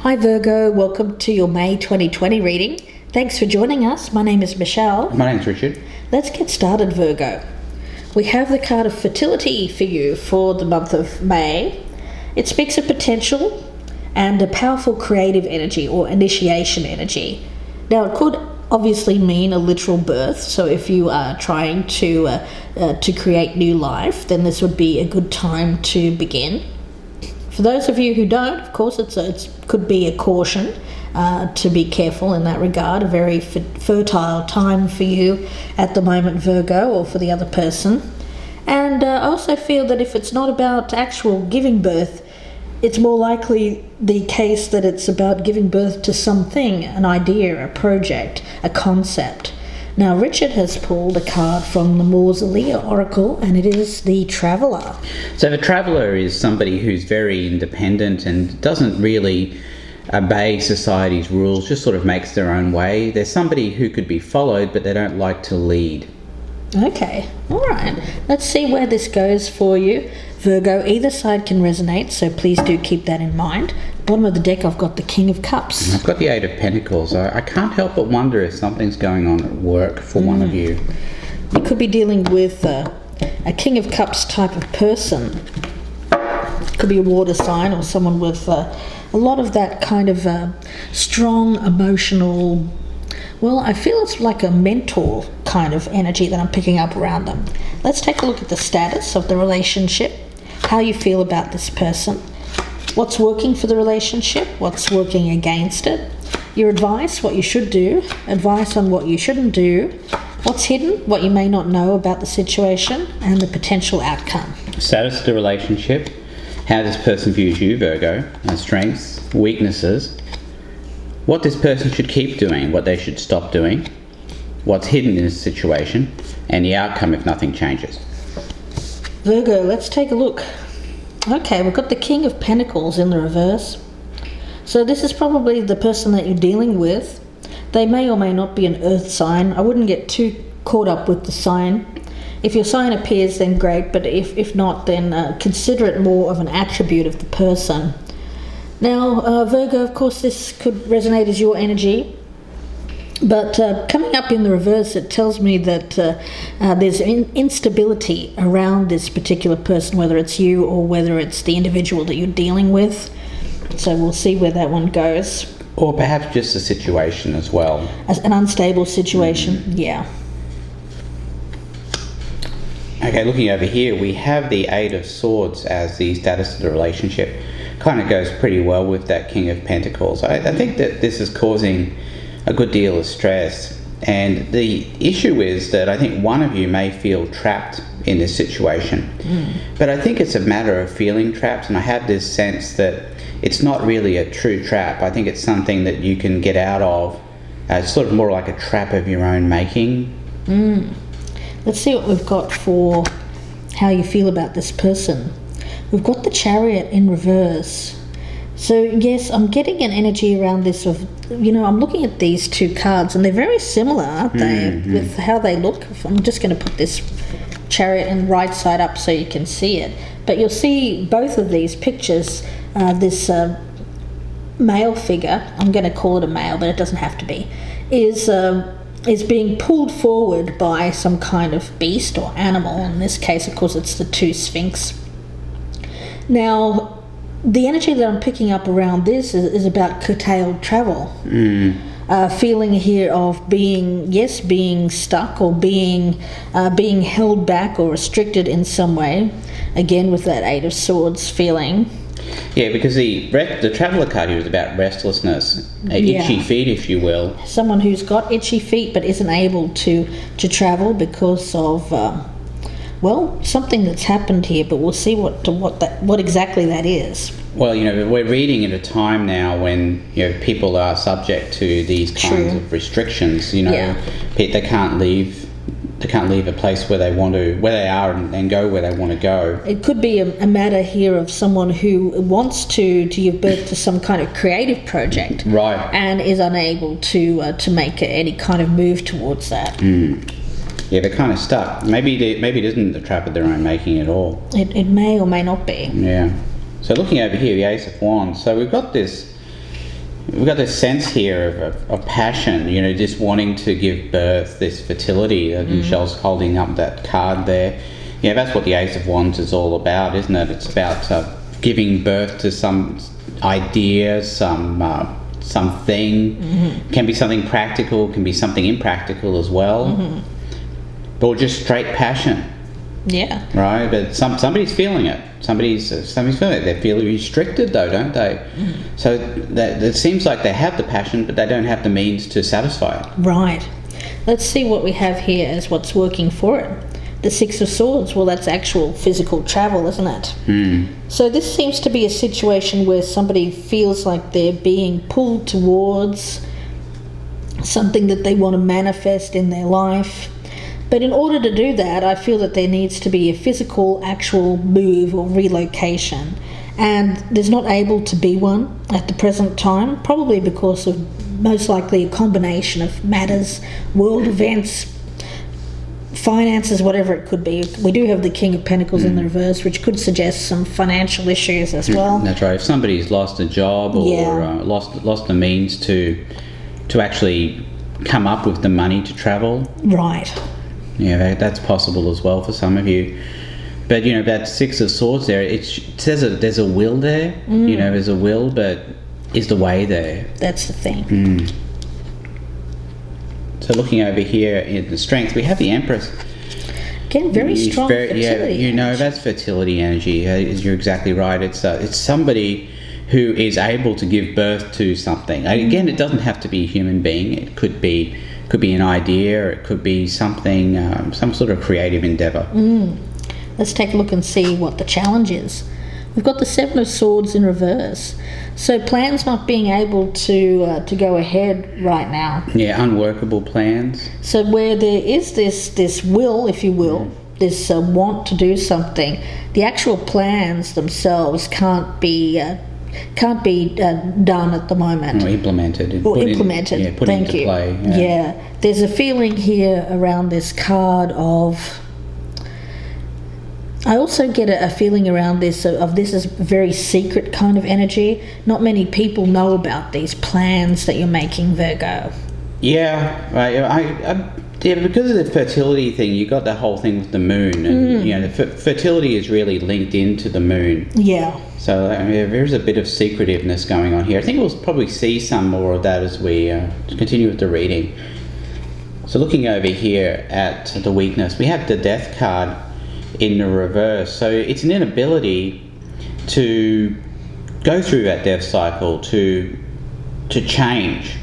Hi Virgo, welcome to your May 2020 reading. Thanks for joining us. My name is Michelle. My name's Richard. Let's get started, Virgo. We have the card of Fertility for you for the month of May. It speaks of potential and a powerful creative energy or initiation energy. Now it could obviously mean a literal birth, so if you are trying to create new life, then this would be a good time to begin. For those of you who don't, of course, it could be a caution to be careful in that regard. A very fertile time for you at the moment, Virgo, or for the other person. And I also feel that if it's not about actual giving birth, it's more likely the case that it's about giving birth to something, an idea, a project, a concept. Now, Richard has pulled a card from the Mausolea Oracle, and it is the Traveller. So the Traveller is somebody who's very independent and doesn't really obey society's rules, just sort of makes their own way. They're somebody who could be followed, but they don't like to lead. Okay, all right. Let's see where this goes for you. Virgo, either side can resonate, so please do keep that in mind. Bottom of the deck, I've got the King of Cups. I've got the Eight of Pentacles. I can't help but wonder if something's going on at work for one of you. You could be dealing with a King of Cups type of person. Could be a water sign or someone with a lot of that kind of strong emotional, well, I feel it's like a mentor kind of energy that I'm picking up around them. Let's take a look at the status of the relationship, how you feel about this person, what's working for the relationship, what's working against it, your advice, what you should do, advice on what you shouldn't do, what's hidden, what you may not know about the situation, and the potential outcome. Status of the relationship, how this person views you, Virgo, and strengths, weaknesses, what this person should keep doing, what they should stop doing, what's hidden in this situation, and the outcome if nothing changes. Virgo, let's take a look. Okay, we've got the King of Pentacles in the reverse. So this is probably the person that you're dealing with. They may or may not be an earth sign. I wouldn't get too caught up with the sign. If your sign appears, then great, but if not, then consider it more of an attribute of the person. Now, Virgo, of course, this could resonate as your energy. But coming up in the reverse, it tells me that there's instability around this particular person, whether it's you or whether it's the individual that you're dealing with. So we'll see where that one goes. Or perhaps just a situation as well. As an unstable situation, yeah. Okay, looking over here, we have the Eight of Swords as the status of the relationship. Kind of goes pretty well with that King of Pentacles. I think that this is causing a good deal of stress, and the issue is that I think one of you may feel trapped in this situation, but I think it's a matter of feeling trapped, and I have this sense that it's not really a true trap. I think it's something that you can get out of. It's sort of more like a trap of your own making. Let's see what we've got for how you feel about this person. We've got the Chariot in reverse. So yes, I'm getting an energy around this of, I'm looking at these two cards and they're very similar, aren't they, with how they look. I'm just going to put this Chariot in right side up so you can see it. But you'll see both of these pictures, this male figure, I'm going to call it a male, but it doesn't have to be, is being pulled forward by some kind of beast or animal. In this case, of course, it's the two Sphinx. Now, the energy that I'm picking up around this is about curtailed travel. Feeling here of being stuck or being held back or restricted in some way. Again, with that Eight of Swords feeling. Yeah, because the Traveller card here is about restlessness, itchy feet, if you will. Someone who's got itchy feet but isn't able to travel because of something that's happened here, but we'll see what exactly that is. Well, we're reading at a time now when people are subject to these kinds of restrictions. They can't leave. They can't leave a place where they are, and go where they want to go. It could be a matter here of someone who wants to give birth to some kind of creative project, right, and is unable to make any kind of move towards that. Yeah, they're kind of stuck. Maybe it isn't a trap of their own making at all. It may or may not be. Yeah. So looking over here, the Ace of Wands. So we've got this we've got this sense here of passion, you know, just wanting to give birth, this fertility. Michelle's holding up that card there. Yeah, that's what the Ace of Wands is all about, isn't it? It's about giving birth to some idea, something. Can be something practical, can be something impractical as well. Or just straight passion. Yeah. Right, but somebody's feeling it. Somebody's feeling it. They feel restricted, though, don't they? So that it seems like they have the passion, but they don't have the means to satisfy it. Right. Let's see what we have here as what's working for it. The Six of Swords. Well, that's actual physical travel, isn't it? So this seems to be a situation where somebody feels like they're being pulled towards something that they want to manifest in their life. But in order to do that, I feel that there needs to be a physical, actual move or relocation. And there's not able to be one at the present time, probably because of most likely a combination of matters, world events, finances, whatever it could be. We do have the King of Pentacles in the reverse, which could suggest some financial issues as well. That's right. If somebody's lost a job or lost the means to actually come up with the money to travel. Right. Yeah, that's possible as well for some of you. But, you know, that Six of Swords there, it says that there's a will there. You know, there's a will, but is the way there? That's the thing. So looking over here in the strength, we have the Empress. Again, very strong fertility. Yeah, you know, that's fertility energy. You're exactly right. It's somebody who is able to give birth to something. Again, it doesn't have to be a human being. It could be an idea, or it could be something, some sort of creative endeavour. Let's take a look and see what the challenge is. We've got the Seven of Swords in reverse. So plans not being able to go ahead right now. Yeah, unworkable plans. So where there is this will, if you will, this want to do something, the actual plans themselves can't be done at the moment. Or implemented. Put Thank you. Play. Yeah. There's a feeling here around this card of... I also get a feeling around this of this is very secret kind of energy. Not many people know about these plans that you're making, Virgo. Yeah, right. Because of the fertility thing, you got that whole thing with the moon, and you know, the fertility is really linked into the moon. Yeah. So there's a bit of secretiveness going on here. I think we'll probably see some more of that as we continue with the reading. So looking over here at the weakness, we have the Death card in the reverse. So it's an inability to go through that death cycle, to change.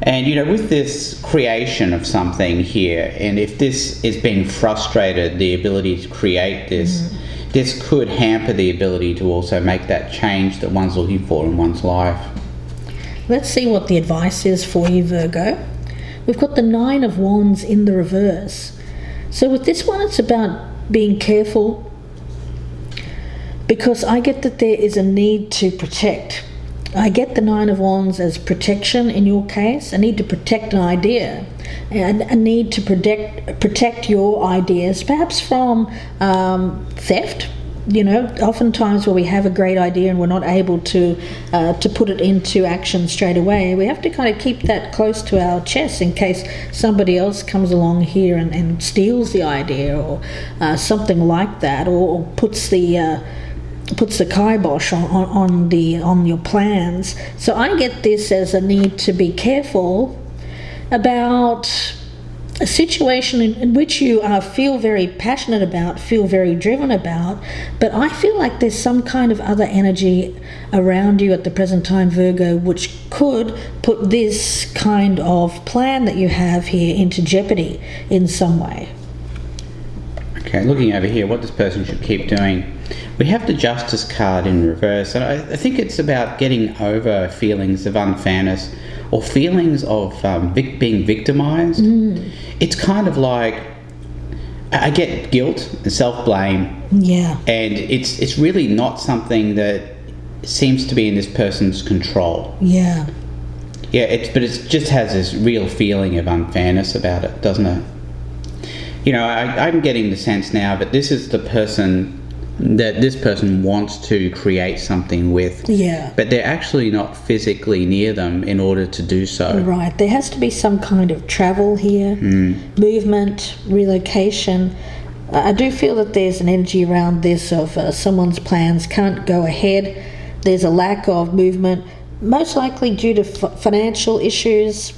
And you know, with this creation of something here, and if this is being frustrated, the ability to create this, this could hamper the ability to also make that change that one's looking for in one's life. Let's see what the advice is for you, Virgo. We've got the Nine of Wands in the reverse. So with this one, it's about being careful, because I get that there is a need to protect. I get the Nine of Wands as protection in your case. A need to protect an idea, and a need to protect your ideas, perhaps from theft. You know, oftentimes where we have a great idea and we're not able to put it into action straight away, we have to kind of keep that close to our chest in case somebody else comes along here and steals the idea, or something like that, or puts the kibosh on your plans. So I get this as a need to be careful about a situation in which you feel very passionate about, feel very driven about, but I feel like there's some kind of other energy around you at the present time, Virgo, which could put this kind of plan that you have here into jeopardy in some way. Okay, looking over here, what this person should keep doing. We have the Justice card in reverse, and I think it's about getting over feelings of unfairness or feelings of being victimized. It's kind of like, I get guilt and self-blame. Yeah. And it's really not something that seems to be in this person's control. Yeah. Yeah, but it just has this real feeling of unfairness about it, doesn't it? You know, I'm getting the sense now that this is the person that this person wants to create something with. Yeah. But they're actually not physically near them in order to do so. Right. There has to be some kind of travel here, movement, relocation. I do feel that there's an energy around this of someone's plans can't go ahead. There's a lack of movement, most likely due to financial issues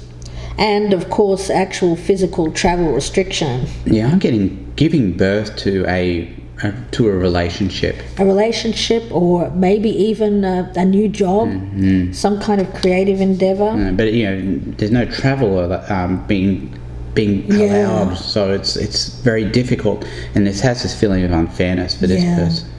and, of course, actual physical travel restriction. Yeah, I'm giving birth to a relationship. A relationship, or maybe even a new job, some kind of creative endeavour. But there's no travel being allowed, so it's very difficult, and this has this feeling of unfairness for this person.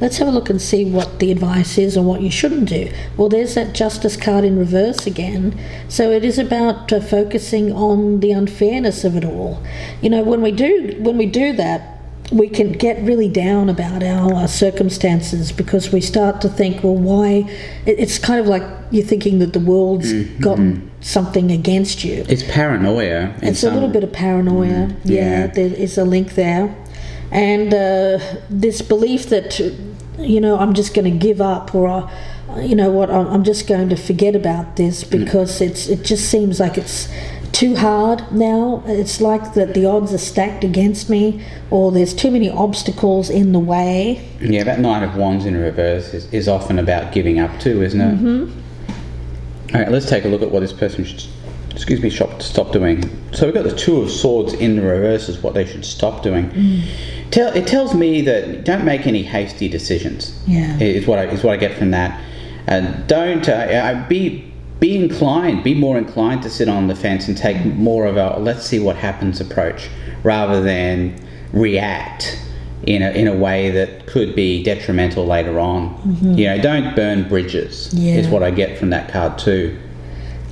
Let's have a look and see what the advice is and what you shouldn't do. Well, there's that Justice card in reverse again. So it is about focusing on the unfairness of it all. When we do that, we can get really down about our circumstances, because we start to think, well, why? It's kind of like you're thinking that the world's gotten something against you. It's paranoia. It's a little bit of paranoia. There is a link there. And this belief that, I'm just going to give up, or, I'm just going to forget about this because it just seems like it's too hard now. It's like that the odds are stacked against me, or there's too many obstacles in the way. Yeah, that Knight of Wands in reverse is often about giving up too, isn't it? All right, let's take a look at what this person should stop doing. So we've got the Two of Swords in the reverse is what they should stop doing. It tells me that don't make any hasty decisions. Is what I get from that. Don't be more inclined to sit on the fence and take more of a let's see what happens approach, rather than react in a way that could be detrimental later on. Don't burn bridges is what I get from that card too.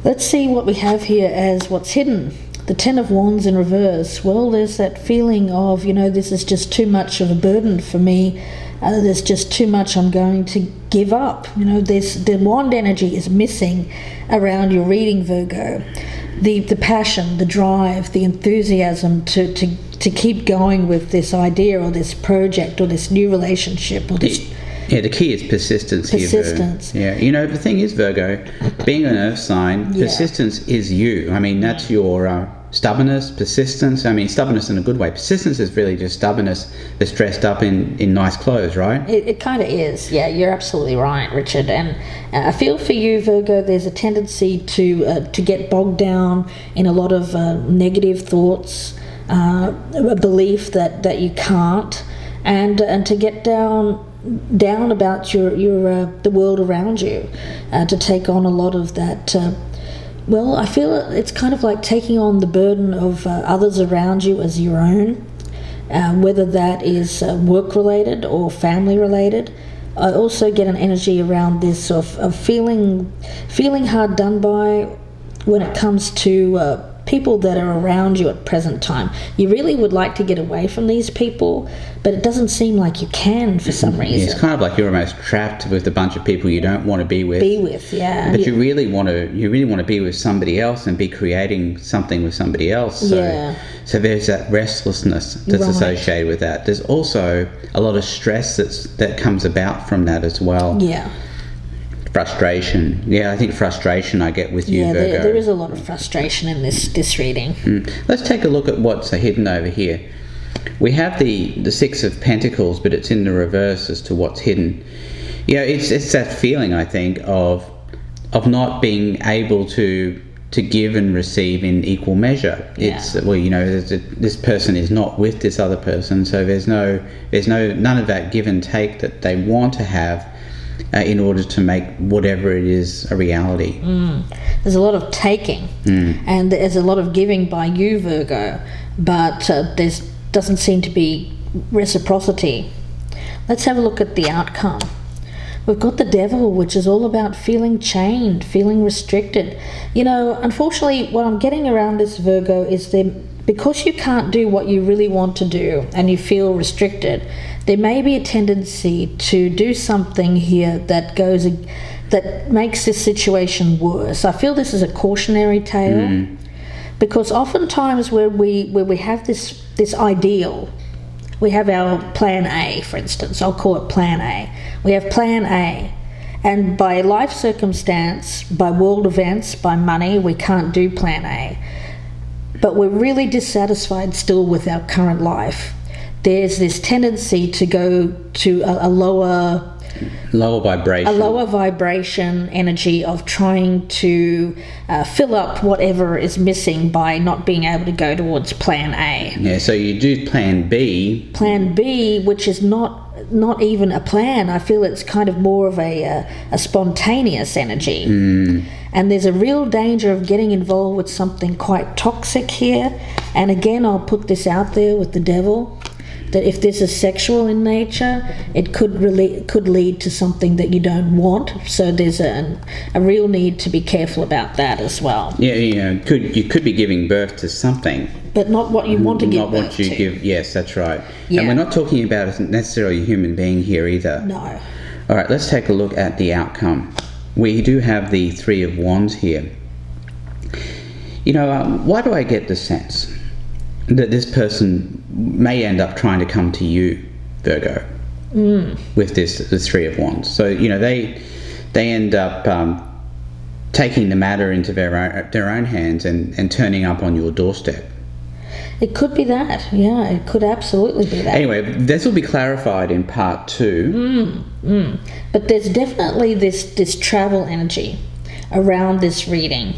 Let's see what we have here as what's hidden. The Ten of Wands in reverse. Well, there's that feeling of, this is just too much of a burden for me. There's just too much I'm going to give up. The wand energy is missing around your reading, Virgo. The passion, the drive, the enthusiasm to keep going with this idea or this project or this new relationship or this... Yeah, the key is persistence here, Virgo. Yeah, the thing is, Virgo, being an earth sign, persistence is you. I mean, that's your stubbornness, persistence. I mean, stubbornness in a good way. Persistence is really just stubbornness that's dressed up in nice clothes, right? It kind of is. Yeah, you're absolutely right, Richard. And I feel for you, Virgo, there's a tendency to get bogged down in a lot of negative thoughts, a belief that you can't, and to get down about your the world around you, to take on a lot of that. I feel it's kind of like taking on the burden of others around you as your own, whether that is work related or family related. I also get an energy around this of feeling hard done by when it comes to people that are around you at present time. You really would like to get away from these people, but it doesn't seem like you can for some reason. Yeah, it's kind of like you're almost trapped with a bunch of people you don't want to be with. But you really want to be with somebody else and be creating something with somebody else. So there's that restlessness that's associated with that. There's also a lot of stress that comes about from that as well. Frustration. Yeah, I think frustration I get with you, Virgo. There is a lot of frustration in this reading. Let's take a look at what's hidden over here. We have the Six of Pentacles, but it's in the reverse as to what's hidden. It's that feeling, I think, of not being able to give and receive in equal measure. It's this person is not with this other person, so there's none of that give and take that they want to have in order to make whatever it is a reality. There's a lot of taking, and there's a lot of giving by you, Virgo, but there doesn't seem to be reciprocity. Let's have a look at the outcome. We've got the Devil, which is all about feeling chained, feeling restricted. Unfortunately, what I'm getting around this, Virgo, is because you can't do what you really want to do and you feel restricted, there may be a tendency to do something here that makes this situation worse. I feel this is a cautionary tale, because oftentimes where we have this ideal We have our plan A, for instance. I'll call it plan A. We have plan A. And by life circumstance, by world events, by money, we can't do plan A. But we're really dissatisfied still with our current life. There's this tendency to go to a lower vibration energy of trying to fill up whatever is missing by not being able to go towards plan A. Yeah, so you do plan B. Plan B, which is not even a plan. I feel it's kind of more of a spontaneous energy. And there's a real danger of getting involved with something quite toxic here. And again, I'll put this out there with the devil, that if this is sexual in nature, it could lead to something that you don't want. So there's a real need to be careful about that as well. Yeah, you could be giving birth to something, but not what you want to give birth to. Not what you give. Yes, that's right. Yeah. And we're not talking about necessarily a human being here either. No. All right, let's take a look at the outcome. We do have the Three of Wands here. Why do I get the sense that this person may end up trying to come to you, Virgo, with the Three of Wands? So they end up taking the matter into their own hands and turning up on your doorstep. It could be that. Yeah, it could absolutely be that. Anyway, this will be clarified in part 2. But there's definitely this travel energy around this reading,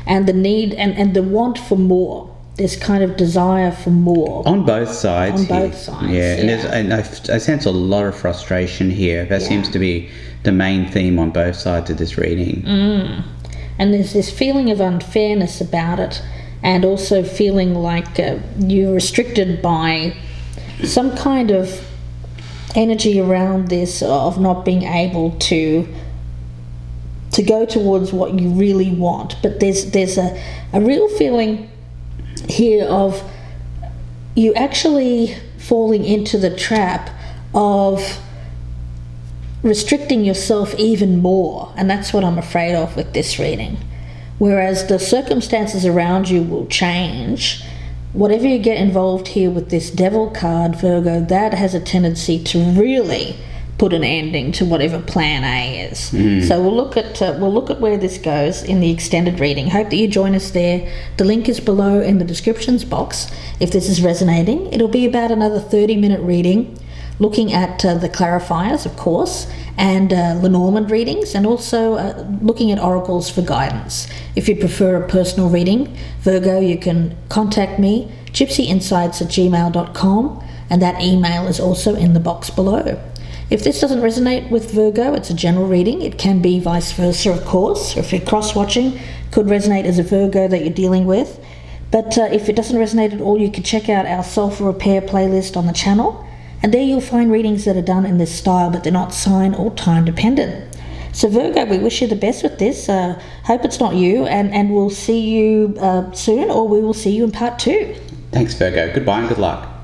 and the need and the want for more. This kind of desire for more. On both sides. On both sides, yeah. And I sense a lot of frustration here. That seems to be the main theme on both sides of this reading. And there's this feeling of unfairness about it, and also feeling like you're restricted by some kind of energy around this of not being able to go towards what you really want. But there's a real feeling here of you actually falling into the trap of restricting yourself even more, and that's what I'm afraid of with this reading. Whereas the circumstances around you will change, whatever you get involved here with this Devil card, Virgo, that has a tendency to really put an ending to whatever plan A is. So we'll look at where this goes in the extended reading. Hope that you join us there. The link is below in the descriptions box. If this is resonating, it'll be about another 30-minute reading, looking at the clarifiers, of course, and Lenormand readings, and also looking at oracles for guidance. If you prefer a personal reading, Virgo, you can contact me, gypsyinsights@gmail.com, and that email is also in the box below. If this doesn't resonate with Virgo, it's a general reading. It can be vice versa, of course. If you're cross-watching, could resonate as a Virgo that you're dealing with. But if it doesn't resonate at all, you can check out our self-repair playlist on the channel. And there you'll find readings that are done in this style, but they're not sign or time dependent. So Virgo, we wish you the best with this. Hope it's not you, and we'll see you soon, or we will see you in part 2. Thanks, Virgo. Goodbye and good luck.